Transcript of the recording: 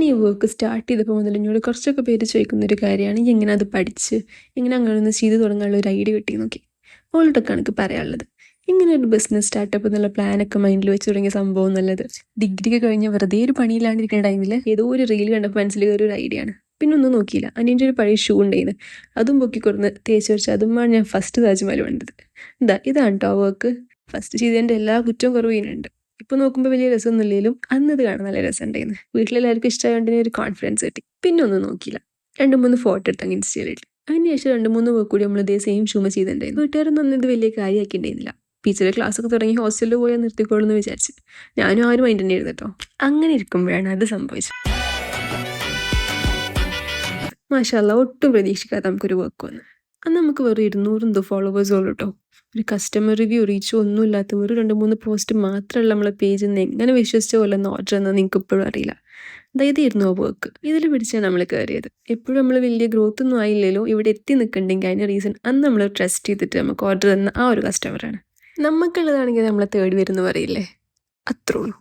ഈ work start ചെയ്തപ്പോൾ മുതൽ എന്നോട് കുറച്ചൊക്കെ പേര് ചോദിക്കുന്നൊരു കാര്യമാണ് എങ്ങനെ അത് പഠിച്ച് എങ്ങനെ അങ്ങനെ ഒന്ന് ചെയ്ത് തുടങ്ങാനുള്ള ഒരു ഐഡിയ കിട്ടി നോക്കി. ഓളോടൊക്കെ എനിക്ക് പറയാനുള്ളത്, ഇങ്ങനെ ഒരു ബിസിനസ് സ്റ്റാർട്ടപ്പ് എന്നുള്ള പ്ലാനൊക്കെ മൈൻഡിൽ വെച്ച് തുടങ്ങിയ സംഭവം നല്ലത്. ഡിഗ്രിക്ക് കഴിഞ്ഞ് വെറുതെ ഒരു പണിയില്ലാണ്ടിരിക്കുന്ന ടൈമിൽ ഏതോ ഒരു റീൽ കണ്ടപ്പോൾ മനസ്സിൽ കയറി ഒരു ഐഡിയ ആണ്. പിന്നെ ഒന്നും നോക്കിയില്ല. അതിൻ്റെ ഒരു പഴയ ഷൂ ഉണ്ടായിരുന്നു, അതും പൊക്കിക്കൊടുന്ന് തേച്ച് വെച്ച് അതുമാണ് ഞാൻ ഫസ്റ്റ് താജ്മഹൽ വേണ്ടത്. ഇതാണ് കേട്ടോ വർക്ക്. ഫസ്റ്റ് ചെയ്തതിൻ്റെ എല്ലാ കുറ്റവും കുറവ് ഇതിനുണ്ട്. ഇപ്പോൾ നോക്കുമ്പോൾ വലിയ രസമൊന്നുമില്ലെങ്കിലും അന്നത് കാണാൻ നല്ല രസമുണ്ടായിരുന്നു. വീട്ടിലെല്ലാവർക്കും ഇഷ്ടമായതുകൊണ്ട് ഒരു കോൺഫിഡൻസ് കിട്ടി. പിന്നെ ഒന്നും നോക്കിയില്ല, 2-3 ഫോട്ടോ എടുത്തങ്ങ് ഇൻസ്റ്റയിലിട്ട്. അതിനുശേഷം 2-3 പേർ കൂടി നമ്മൾ ഇതേ സെയിം ഷൂമ ചെയ്തിട്ടുണ്ടായിരുന്നു. വീട്ടുകാരൊന്നും ഇത് വലിയ കാര്യമാക്കി ഉണ്ടായിരുന്നില്ല. ടീച്ചർ ക്ലാസ്സൊക്കെ തുടങ്ങി ഹോസ്റ്റലിൽ പോയാൽ നിർത്തിക്കോളൂ എന്ന് വിചാരിച്ച് ഞാനും ആരും മൈൻഡ് തന്നെ ഇരുന്നു കേട്ടോ. അങ്ങനെ ഇരിക്കുമ്പോഴാണ് അത് സംഭവിച്ചത്. മാഷാല്ലാ, ഒട്ടും പ്രതീക്ഷിക്കാതെ നമുക്കൊരു വർക്ക് വന്നു. അന്ന് നമുക്ക് വെറും 200 ഫോളോവേഴ്സ് ഉള്ളൂ കേട്ടോ. ഒരു കസ്റ്റമർ റിവ്യൂ റീച്ചോ ഒന്നും ഇല്ലാത്ത വെറും 2-3 പോസ്റ്റ് മാത്രമല്ല നമ്മളെ പേജിൽ നിന്ന് എങ്ങനെ വിശ്വസിച്ച പോലെ ഓർഡർ എന്ന് നിങ്ങൾക്ക് ഇപ്പോഴും അറിയില്ല. ഇതായിരുന്നു ആ വർക്ക്. ഇതിൽ പിടിച്ചാണ് നമ്മൾ കയറിയത്. എപ്പോഴും നമ്മൾ വലിയ ഗ്രോത്ത് ഒന്നും ആയില്ലല്ലോ ഇവിടെ എത്തി നിൽക്കണ്ടെങ്കിൽ അതിന് റീസൺ അന്ന് നമ്മൾ ട്രസ്റ്റ് ചെയ്തിട്ട് നമുക്ക് ഓർഡർ തന്ന ആ ഒരു കസ്റ്റമറാണ്. നമുക്കുള്ളതാണെങ്കിൽ നമ്മളെ തേടി വരുമെന്ന് പറയില്ലേ, അത്രേ ഉള്ളൂ.